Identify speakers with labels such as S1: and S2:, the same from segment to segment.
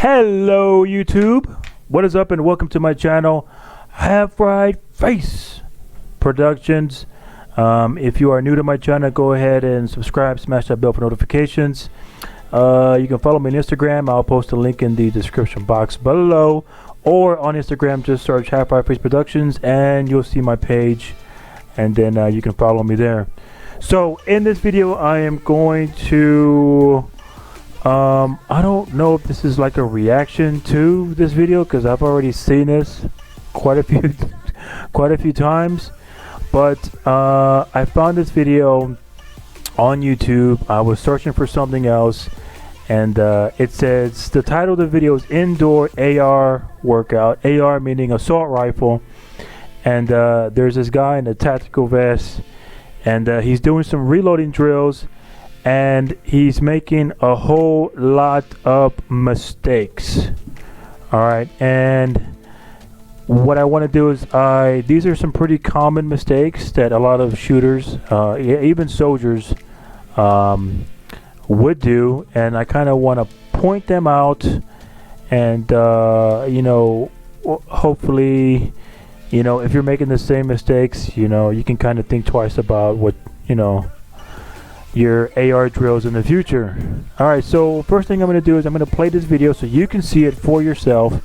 S1: Hello YouTube, what is up and welcome to my channel, Half Right Face Productions. If you are new to my channel, go ahead and subscribe, smash that bell for notifications. You can follow me on Instagram. I'll post a link in the description box below, or on Instagram just search Half Right Face Productions and you'll see my page, and then you can follow me there. So in this video I am going to I don't know if this is like a reaction to this video because I've already seen this quite a few times, but I found this video on YouTube. I was searching for something else, and it says the title of the video is Indoor AR Workout. AR meaning assault rifle, and there's this guy in a tactical vest, and he's doing some reloading drills, and he's making a whole lot of mistakes. All right, and what I want to do is these are some pretty common mistakes that a lot of shooters, even soldiers, would do, and I kind of want to point them out, and you know, hopefully, you know, if you're making the same mistakes, you know, you can kind of think twice about what, you know, your AR drills in the future. Alright, so first thing I'm going to do is I'm going to play this video so you can see it for yourself,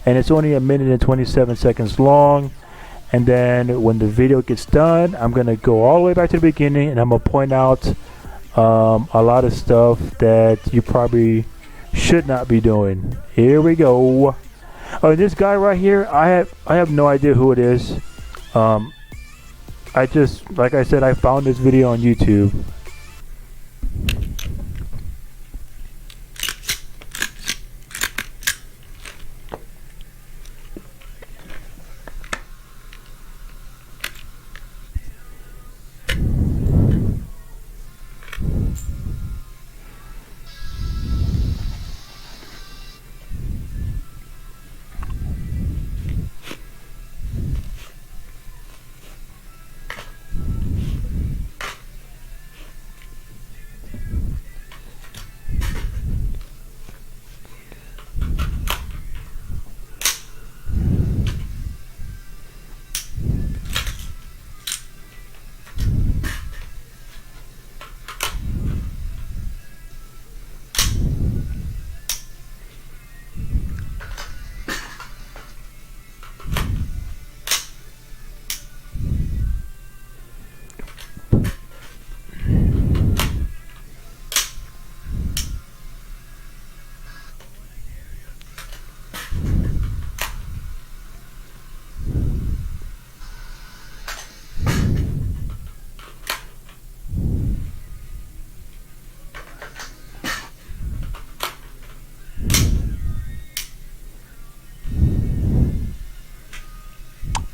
S1: and it's only 1 minute and 27 seconds long, and then when the video gets done I'm going to go all the way back to the beginning and I'm going to point out a lot of stuff that you probably should not be doing. Here we go. Oh, this guy right here, I have no idea who it is. I just, like I said, I found this video on YouTube.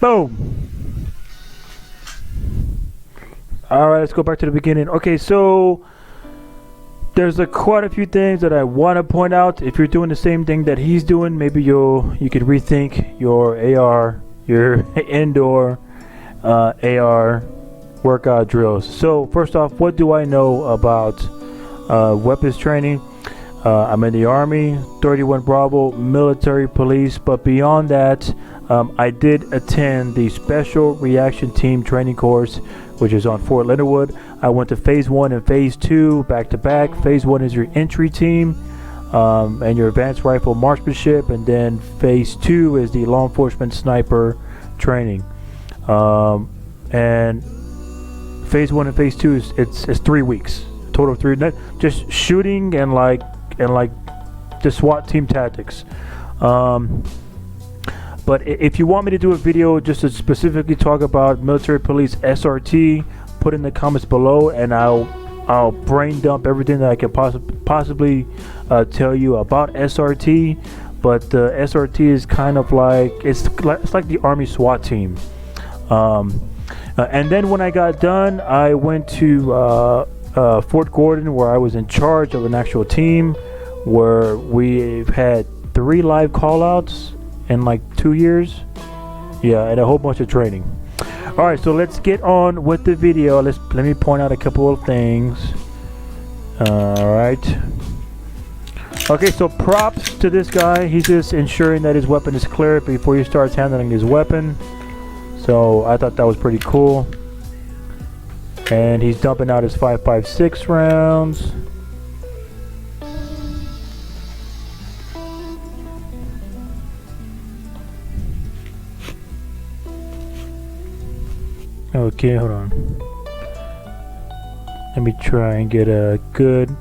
S1: Boom. Alright, let's go back to the beginning. Okay, so there's quite a few things that I want to point out. If you're doing the same thing that he's doing, maybe you could rethink your AR, your indoor AR workout drills. So first off, what do I know about weapons training? I'm in the Army, 31 Bravo, military police, but beyond that, I did attend the Special Reaction Team training course, which is on Fort Leonard Wood. I went to Phase 1 and Phase 2 back to back. Phase 1 is your entry team and your advanced rifle marksmanship, and then Phase 2 is the law enforcement sniper training. And Phase 1 and Phase 2 is it's 3 weeks, total of 3, just shooting and like the SWAT team tactics. But if you want me to do a video just to specifically talk about military police SRT, put in the comments below, and I'll brain dump everything that I can possibly tell you about SRT. But the SRT is kind of like it's like the Army SWAT team. And then when I got done, I went to Fort Gordon, where I was in charge of an actual team, where we've had 3 live call-outs in like 2 years, yeah, and a whole bunch of training. All right, so let's get on with the video. Let me point out a couple of things. All right, Okay, so props to this guy. He's just ensuring that his weapon is clear before he starts handling his weapon. So I thought that was pretty cool. And he's dumping out his 5.56 rounds. Okay, hold on. Let me try and get a good...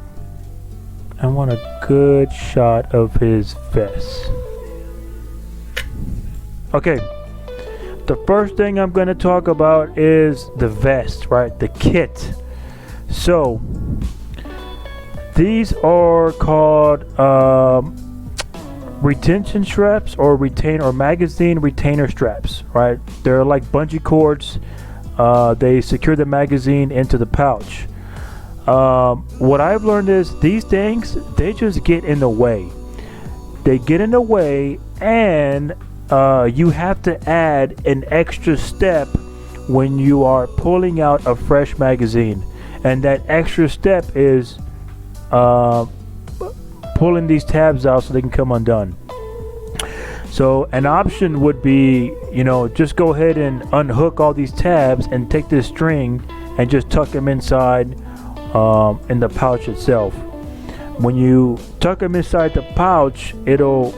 S1: I want a good shot of his vest. Okay. The first thing I'm going to talk about is the vest, right? The kit. So, these are called retention straps or magazine retainer straps, right? They're like bungee cords. They secure the magazine into the pouch. What I've learned is these things, they just get in the way. They get in the way, and you have to add an extra step when you are pulling out a fresh magazine. And that extra step is pulling these tabs out so they can come undone. So an option would be, just go ahead and unhook all these tabs and take this string and just tuck them inside in the pouch itself. When you tuck them inside the pouch, it'll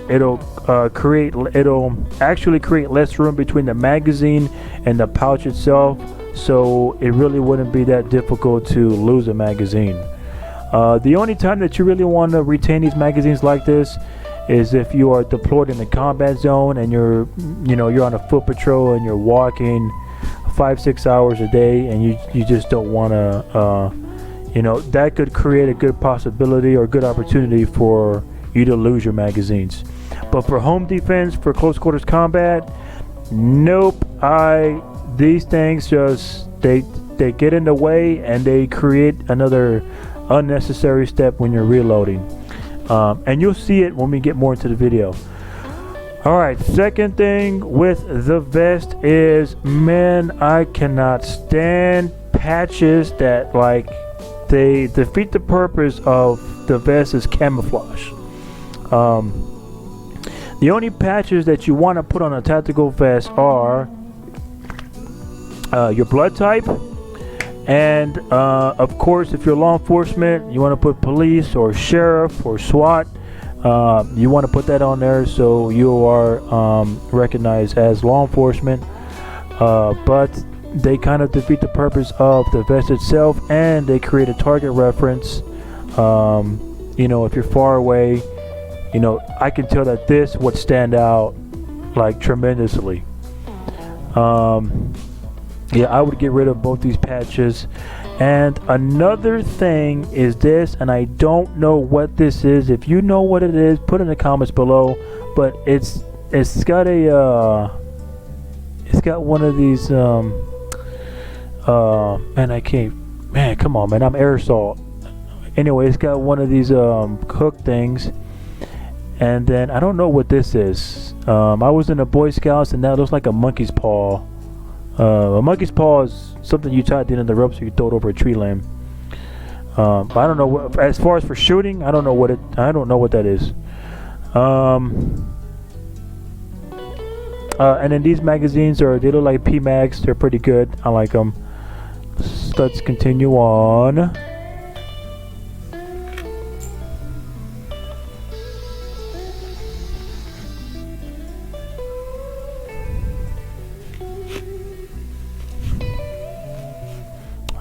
S1: actually create less room between the magazine and the pouch itself, so it really wouldn't be that difficult to lose a magazine. The only time that you really want to retain these magazines like this is if you are deployed in the combat zone and you're on a foot patrol and you're walking 5-6 hours a day, and you just don't want to that could create a good possibility or good opportunity for you to lose your magazines. But for home defense, for close quarters combat, nope. These things just they get in the way, and they create another unnecessary step when you're reloading. And you'll see it when we get more into the video. Alright, second thing with the vest is, man, I cannot stand patches that they defeat the purpose of the vest is camouflage. The only patches that you want to put on a tactical vest are your blood type, and of course, if you're law enforcement, you want to put police or sheriff or SWAT. You want to put that on there so you are recognized as law enforcement. But they kind of defeat the purpose of the vest itself, and they create a target reference. If you're far away, I can tell that this would stand out tremendously. Yeah, I would get rid of both these patches. And another thing is this, and I don't know what this is. If you know what it is, put in the comments below. But it's got one of these man, come on, man, I'm aerosol. Anyway, it's got one of these hook things, and then I don't know what this is. I was in the Boy Scouts, and that looks like a monkey's paw. A monkey's paw is something you tie at the end of the rope so you throw it over a tree limb. But I don't know as far as for shooting, I don't know what that is. And then these magazines they look like P-Mags. They're pretty good. I like them. Let's continue on.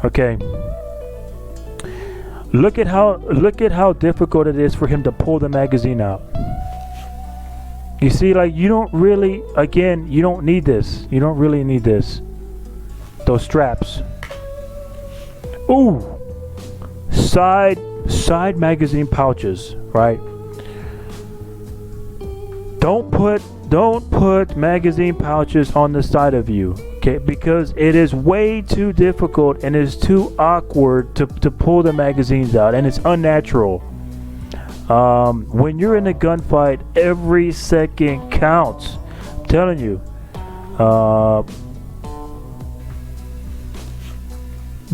S1: Okay. Look at how difficult it is for him to pull the magazine out. You see, you don't really, again, you don't need this. You don't really need this. Those straps. Ooh. Side magazine pouches, right? Don't put magazine pouches on the side of you. Okay, because it is way too difficult and it's too awkward to pull the magazines out, and it's unnatural. When you're in a gunfight, every second counts. I'm telling you.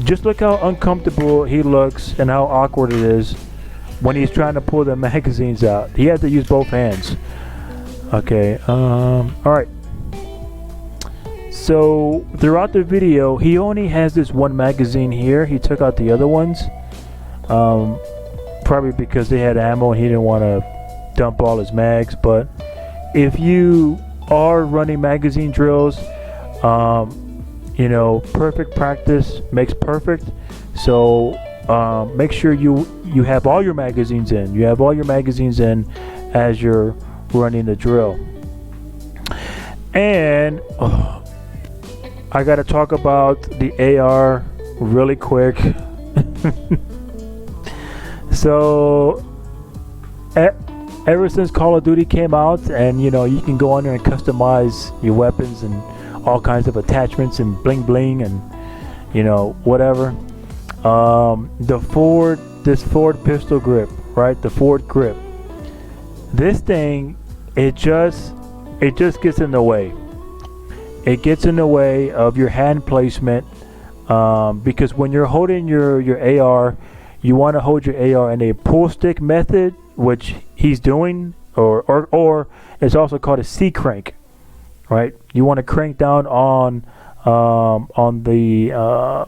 S1: Just look how uncomfortable he looks and how awkward it is. when he's trying to pull the magazines out. He had to use both hands. Okay, all right. So throughout the video, he only has this one magazine here. He took out the other ones, probably because they had ammo and he didn't want to dump all his mags. But if you are running magazine drills, you know, perfect practice makes perfect. So make sure you have all your magazines in. You have all your magazines in as you're running the drill. And I gotta talk about the AR really quick. So ever since Call of Duty came out, and you know, you can go on there and customize your weapons and all kinds of attachments and bling bling and you know, whatever. This Ford pistol grip, right? The Ford grip. This thing, it just gets in the way. It gets in the way of your hand placement, because when you're holding your AR, you want to hold your AR in a pull stick method, which he's doing, or it's also called a C crank, right? You want to crank down on the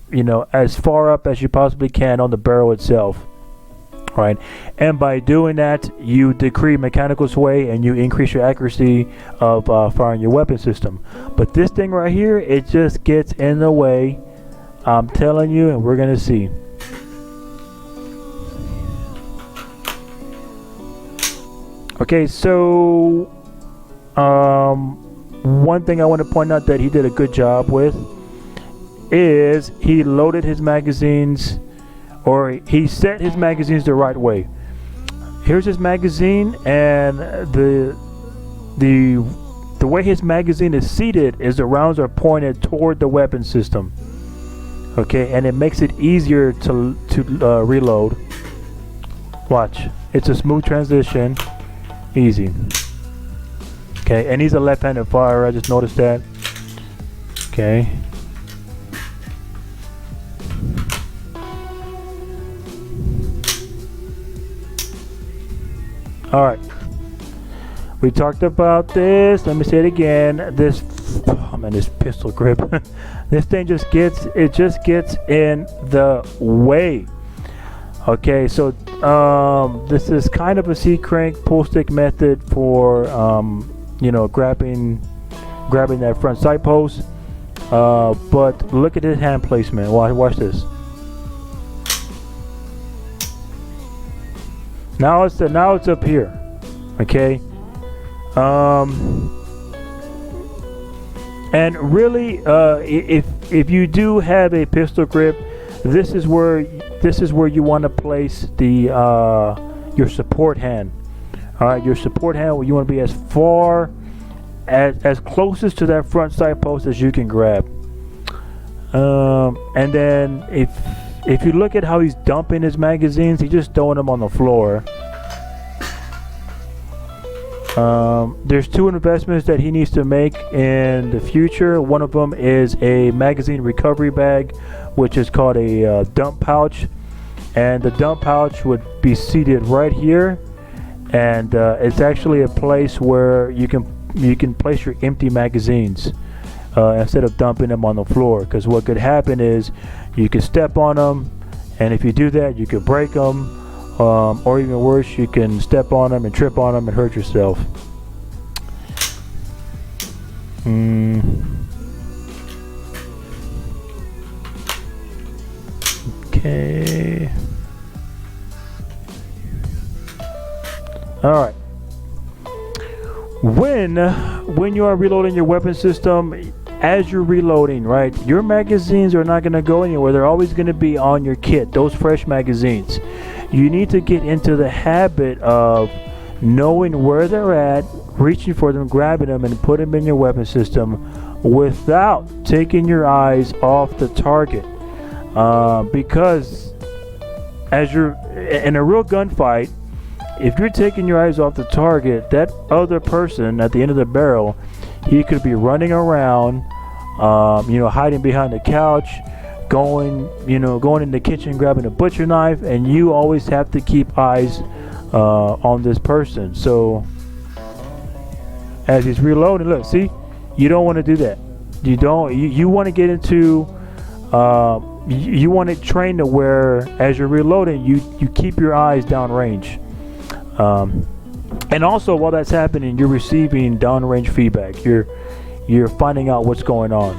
S1: you know, as far up as you possibly can on the barrel itself, right? And by doing that, you decrease mechanical sway and you increase your accuracy of firing your weapon system. But this thing right here, it just gets in the way. I'm telling you, and we're gonna see. Okay, so one thing I want to point out that he did a good job with is he loaded his magazines, or he set his magazines the right way. Here's his magazine, and the way his magazine is seated is the rounds are pointed toward the weapon system. Okay, and it makes it easier to reload. Watch, it's a smooth transition, easy. Okay, and he's a left-handed firer. I just noticed that. Okay. All right, we talked about this. Let me say it again. This, oh man, this pistol grip. This thing just gets in the way. Okay, so this is kind of a C crank pull stick method for you know, grabbing that front sight post. But look at his hand placement. Watch this. Now it's up here, okay. And really, if you do have a pistol grip, this is where you want to place the your support hand. All right, your support hand. You want to be as far as closest to that front sight post as you can grab. And then if you look at how he's dumping his magazines, he's just throwing them on the floor. There's two investments that he needs to make in the future. One of them is a magazine recovery bag, which is called a dump pouch. And the dump pouch would be seated right here. And it's actually a place where you can place your empty magazines instead of dumping them on the floor. Because what could happen is you could step on them, and if you do that, you could break them, or even worse, you can step on them and trip on them and hurt yourself. Okay. All right. When you are reloading your weapon system, as you're reloading, right, your magazines are not going to go anywhere. They're always going to be on your kit, those fresh magazines. You need to get into the habit of knowing where they're at, reaching for them, grabbing them, and put them in your weapon system without taking your eyes off the target. Because as you're in a real gunfight, if you're taking your eyes off the target, that other person at the end of the barrel, he could be running around, you know, hiding behind the couch, going in the kitchen, grabbing a butcher knife, and you always have to keep eyes on this person. So as he's reloading, look, see, you don't want to do that. You want to get into you want to train to where as you're reloading, you keep your eyes downrange. And also while that's happening, you're receiving downrange feedback. You're finding out what's going on.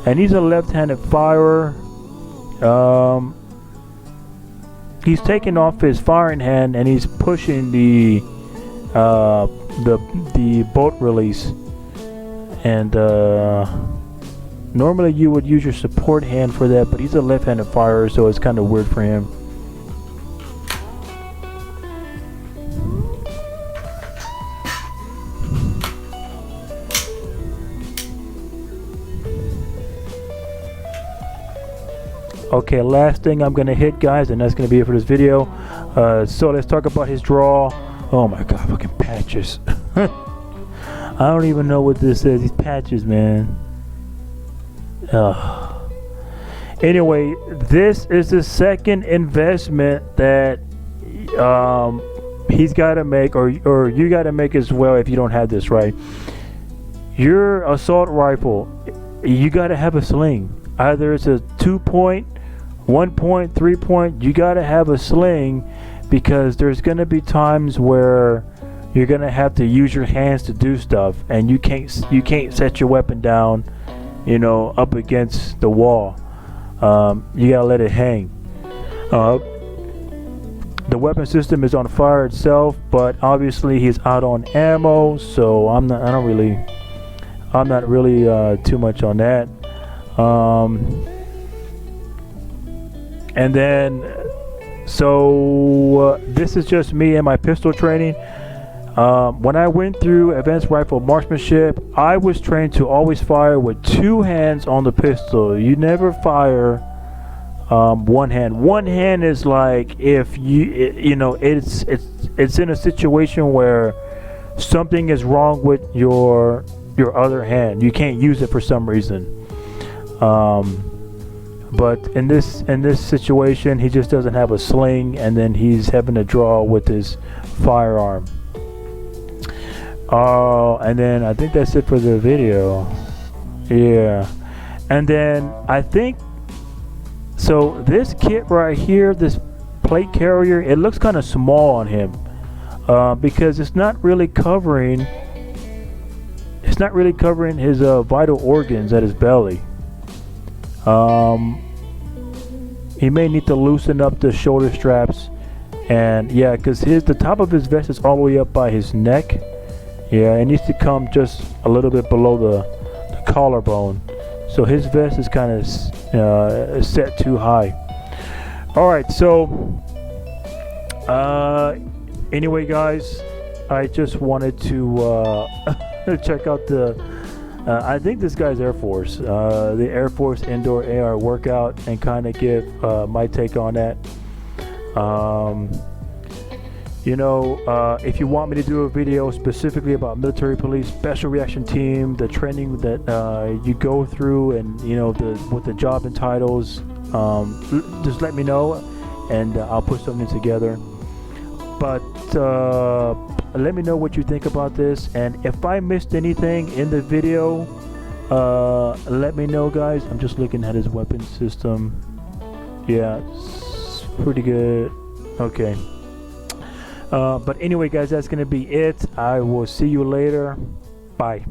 S1: And he's a left-handed firer. He's taking off his firing hand and he's pushing the bolt release. And normally you would use your support hand for that, but he's a left-handed firer, so it's kind of weird for him. Okay, last thing I'm gonna hit, guys, and that's gonna be it for this video. So let's talk about his draw. Oh my god, fucking patches. I don't even know what this is. These patches, man. Anyway, this is the second investment that he's got to make, or you got to make as well if you don't have this, right? Your assault rifle, you got to have a sling. Either it's a 2-point, 1-point, 3-point. You got to have a sling, because there's going to be times where you're going to have to use your hands to do stuff, and you can't set your weapon down, you know, up against the wall. You gotta let it hang. The weapon system is on fire itself, but obviously he's out on ammo, so I'm not really too much on that. And then so this is just me and my pistol training. When I went through advanced rifle marksmanship, I was trained to always fire with 2 hands on the pistol. You never fire one hand. One hand is like if you know it's in a situation where something is wrong with your other hand. You can't use it for some reason. But in this situation, he just doesn't have a sling, and then he's having to draw with his firearm. And then I think that's it for the video. Yeah. And then I think so this kit right here, this plate carrier, it looks kind of small on him, because it's not really covering his vital organs at his belly. He may need to loosen up the shoulder straps, and yeah, because the top of his vest is all the way up by his neck. Yeah, it needs to come just a little bit below the collarbone. So his vest is kind of set too high. All right, so anyway, guys, I just wanted to check out I think this guy's Airforce, the Airforce indoor AR workout, and kind of give my take on that. You know, if you want me to do a video specifically about military police special reaction team, the training that you go through, and you know what the job entitles, just let me know, and I'll put something together. But let me know what you think about this, and if I missed anything in the video, let me know, guys. I'm just looking at his weapon system. Yeah, it's pretty good. Okay. But anyway, guys, that's gonna be it. I will see you later. Bye.